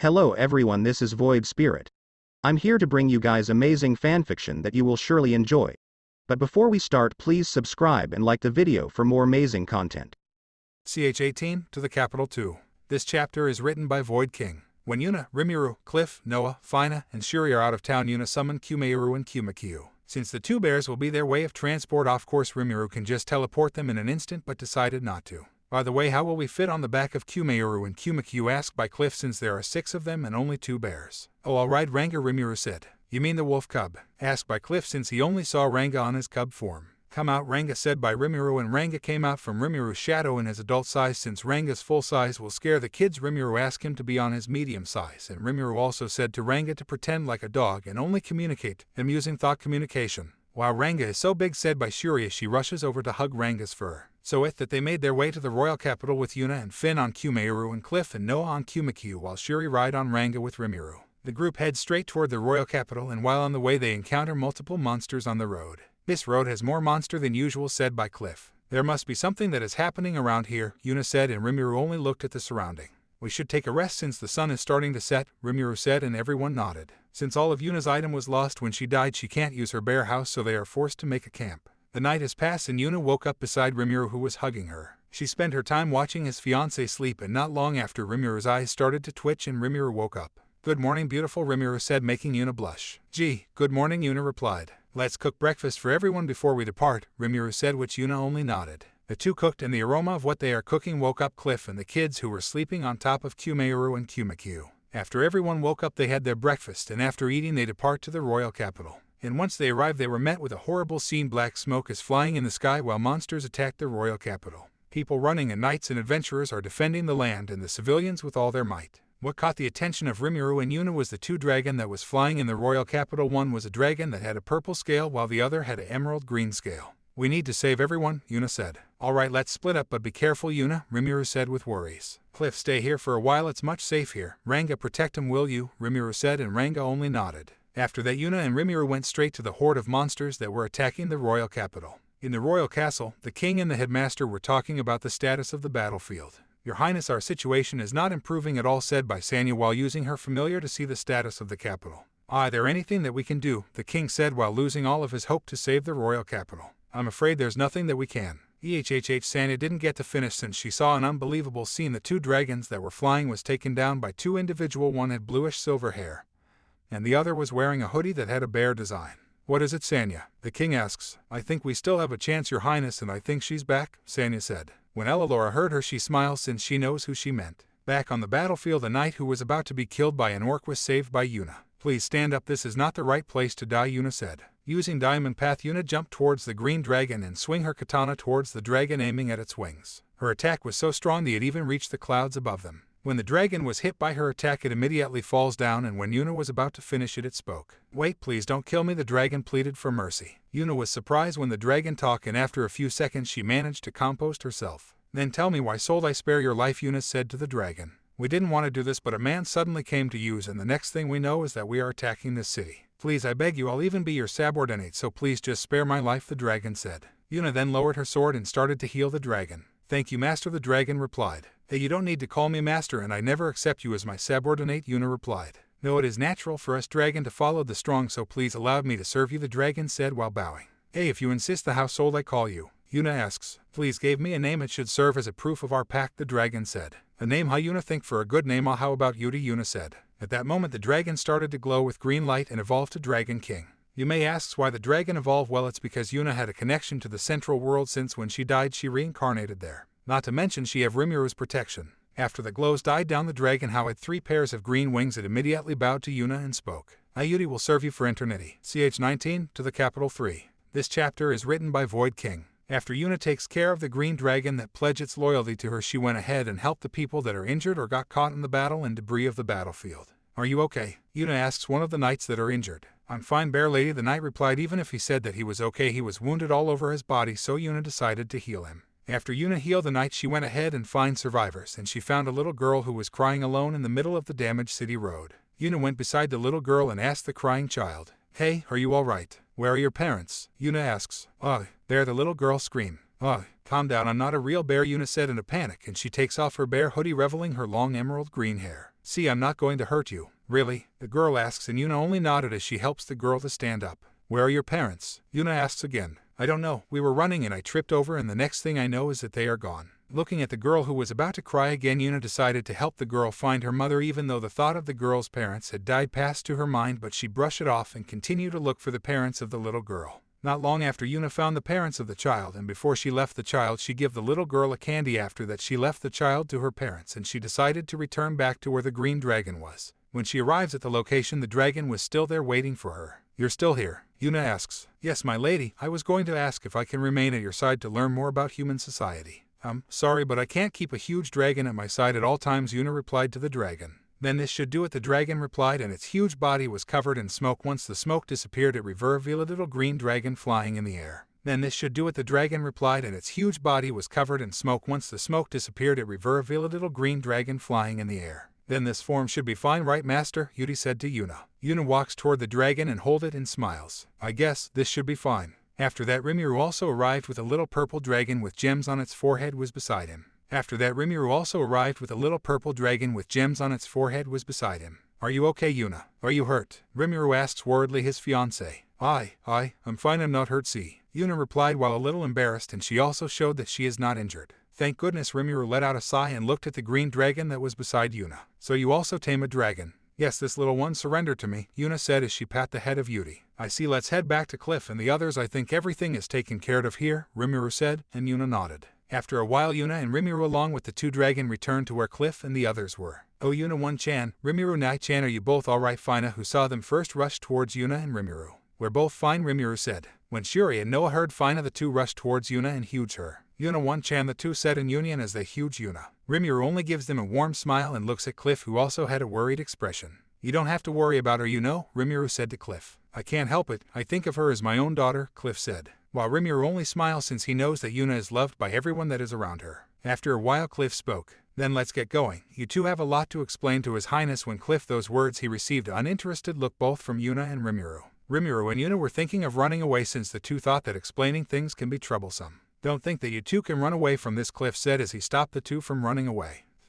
Hello everyone, this is Void Spirit. I'm here to bring you guys amazing fanfiction that you will surely enjoy. But before we start, please subscribe and like the video for more amazing content. CH18 to the capital 2. This chapter is written by Void King. When Yuna, Rimuru, Cliff, Noah, Fina, and Shuri are out of town, Yuna summoned Kumauru and Kumakyu. Since the two bears will be their way of transport, of course Rimuru can just teleport them in an instant, but decided not to. By the way, how will we fit on the back of Kumauru and Kumakyu, asked by Cliff, since there are 6 of them and only 2 bears? Oh, alright Ranga, Rimuru said. You mean the wolf cub? Asked by Cliff, since he only saw Ranga on his cub form. Come out, Ranga said by Rimuru, and Ranga came out from Rimuru's shadow in his adult size, since Ranga's full size will scare the kids. Rimuru asked him to be on his medium size, and Rimuru also said to Ranga to pretend like a dog and only communicate, using thought communication. Wow, Ranga is so big, said by Shuri as she rushes over to hug Ranga's fur. So that they made their way to the royal capital with Yuna and Finn on Kumauru and Cliff and Noah on Kumakyu, while Shuri ride on Ranga with Rimuru. The group heads straight toward the royal capital, and while on the way they encounter multiple monsters on the road. This road has more monster than usual, said by Cliff. There must be something that is happening around here, Yuna said, and Rimuru only looked at the surrounding. We should take a rest since the sun is starting to set, Rimuru said, and everyone nodded. Since all of Yuna's item was lost when she died, she can't use her bear house, so they are forced to make a camp. The night has passed and Yuna woke up beside Rimuru, who was hugging her. She spent her time watching his fiancée sleep, and not long after Rimuru's eyes started to twitch and Rimuru woke up. Good morning, beautiful, Rimuru said, making Yuna blush. Gee, good morning, Yuna replied. Let's cook breakfast for everyone before we depart, Rimuru said, which Yuna only nodded. The two cooked, and the aroma of what they are cooking woke up Cliff and the kids, who were sleeping on top of Kumauru and Kumakyu. After everyone woke up, they had their breakfast, and after eating they depart to the royal capital. And once they arrived, they were met with a horrible scene. Black smoke is flying in the sky while monsters attack the royal capital. People running, and knights and adventurers are defending the land and the civilians with all their might. What caught the attention of Rimuru and Yuna was the 2 dragons that was flying in the royal capital. One was a dragon that had a purple scale, while the other had an emerald green scale. We need to save everyone, Yuna said. Alright, let's split up, but be careful, Yuna, Rimuru said with worries. Cliff, stay here for a while, it's much safe here. Ranga, protect him, will you? Rimuru said, and Ranga only nodded. After that, Yuna and Rimuru went straight to the horde of monsters that were attacking the royal capital. In the royal castle, the king and the headmaster were talking about the status of the battlefield. Your Highness, our situation is not improving at all, said by Sanya while using her familiar to see the status of the capital. Is there anything that we can do? The king said while losing all of his hope to save the royal capital. I'm afraid there's nothing that we can. Sanya didn't get to finish since she saw an unbelievable scene. The 2 dragons that were flying was taken down by 2 individuals. One had bluish silver hair, and the other was wearing a hoodie that had a bear design. What is it, Sanya? The king asks. I think we still have a chance, Your Highness, and I think she's back, Sanya said. When Elelora heard her, she smiled since she knows who she meant. Back on the battlefield, a knight who was about to be killed by an orc was saved by Yuna. Please stand up, this is not the right place to die, Yuna said. Using Diamond Path, Yuna jumped towards the green dragon and swung her katana towards the dragon, aiming at its wings. Her attack was so strong that it even reached the clouds above them. When the dragon was hit by her attack, it immediately falls down, and when Yuna was about to finish it, it spoke. Wait, please don't kill me, the dragon pleaded for mercy. Yuna was surprised when the dragon talked, and after a few seconds she managed to compose herself. Then tell me, why sold I spare your life? Yuna said to the dragon. We didn't want to do this, but a man suddenly came to use, and the next thing we know is that we are attacking this city. Please, I beg you, I'll even be your subordinate, so please just spare my life, the dragon said. Yuna then lowered her sword and started to heal the dragon. Thank you, master, the dragon replied. Hey, you don't need to call me master, and I never accept you as my subordinate, Yuna replied. No, it is natural for us dragon to follow the strong, so please allow me to serve you, the dragon said while bowing. Hey, if you insist, the household I call you. Yuna asks. Please give me a name, it should serve as a proof of our pact, the dragon said. A name, huh, Yuna? Think for a good name. How about Yudi? Yuna said. At that moment the dragon started to glow with green light and evolved to Dragon King. You may ask why the dragon evolved. Well, it's because Yuna had a connection to the central world, since when she died she reincarnated there. Not to mention she have Rimuru's protection. After the glows died down, the dragon had 3 pairs of green wings. It immediately bowed to Yuna and spoke. Yudi will serve you for eternity. CH19 to the capital 3. This chapter is written by Void King. After Yuna takes care of the green dragon that pledged its loyalty to her, she went ahead and helped the people that are injured or got caught in the battle and debris of the battlefield. Are you okay? Yuna asks one of the knights that are injured. I'm fine, bear lady, the knight replied. Even if he said that he was okay, he was wounded all over his body, so Yuna decided to heal him. After Yuna healed the knight, she went ahead and found survivors, and she found a little girl who was crying alone in the middle of the damaged city road. Yuna went beside the little girl and asked the crying child, Hey, are you alright? Where are your parents? Yuna asks. There, the little girl screamed. "Ugh, calm down, I'm not a real bear," Yuna said in a panic, and she takes off her bear hoodie, revealing her long emerald green hair. "See, I'm not going to hurt you." "Really?" the girl asks, and Yuna only nodded as she helps the girl to stand up. "Where are your parents?" Yuna asks again. "I don't know, we were running and I tripped over, and the next thing I know is that they are gone." Looking at the girl who was about to cry again, Yuna decided to help the girl find her mother, even though the thought of the girl's parents had died passed to her mind, but she brushed it off and continued to look for the parents of the little girl. Not long after, Yuna found the parents of the child, and before she left the child, she gave the little girl a candy. After that, she left the child to her parents, and she decided to return back to where the green dragon was. When she arrives at the location, the dragon was still there waiting for her. "You're still here?" Yuna asks. "Yes, my lady. I was going to ask if I can remain at your side to learn more about human society." Sorry, but I can't keep a huge dragon at my side at all times," Yuna replied to the dragon. "Then this should do it," the dragon replied, and its huge body was covered in smoke. Once the smoke disappeared, it revealed a little green dragon flying in the air. "Then this should do it," the dragon replied, and its huge body was covered in smoke. Once the smoke disappeared, it revealed a little green dragon flying in the air. "Then this form should be fine, right, master?" Yuri said to Yuna. Yuna walks toward the dragon and holds it and smiles. "I guess this should be fine." After that, Rimuru also arrived with a little purple dragon with gems on its forehead was beside him. "Are you okay, Yuna? Are you hurt?" Rimuru asks worriedly his fiancée. I'm fine, I'm not hurt, see." Yuna replied while a little embarrassed, and she also showed that she is not injured. "Thank goodness." Rimuru let out a sigh and looked at the green dragon that was beside Yuna. "So you also tame a dragon?" "Yes, this little one surrendered to me," Yuna said as she pat the head of Yuri. "I see, let's head back to Cliff and the others. I think everything is taken care of here," Rimuru said, and Yuna nodded. After a while, Yuna and Rimuru along with the two dragon returned to where Cliff and the others were. "Oh, Yuna 1-chan, Rimuru Nai-chan, are you both alright?" Fina, who saw them first, rushed towards Yuna and Rimuru. "We're both fine," Rimuru said. When Shuri and Noah heard Fina, the two rushed towards Yuna and hugged her. "Yuna 1-chan," the two said in union as they hugged Yuna. Rimuru only gives them a warm smile and looks at Cliff, who also had a worried expression. "You don't have to worry about her, you know," Rimuru said to Cliff. "I can't help it, I think of her as my own daughter," Cliff said. While Rimuru only smiles since he knows that Yuna is loved by everyone that is around her. After a while, Cliff spoke. "Then let's get going. You two have a lot to explain to His Highness." When Cliff those words, he received an uninterested look both from Yuna and Rimuru. Rimuru and Yuna were thinking of running away since the two thought that explaining things can be troublesome. "Don't think that you two can run away from this," Cliff said as he stopped the two from running away.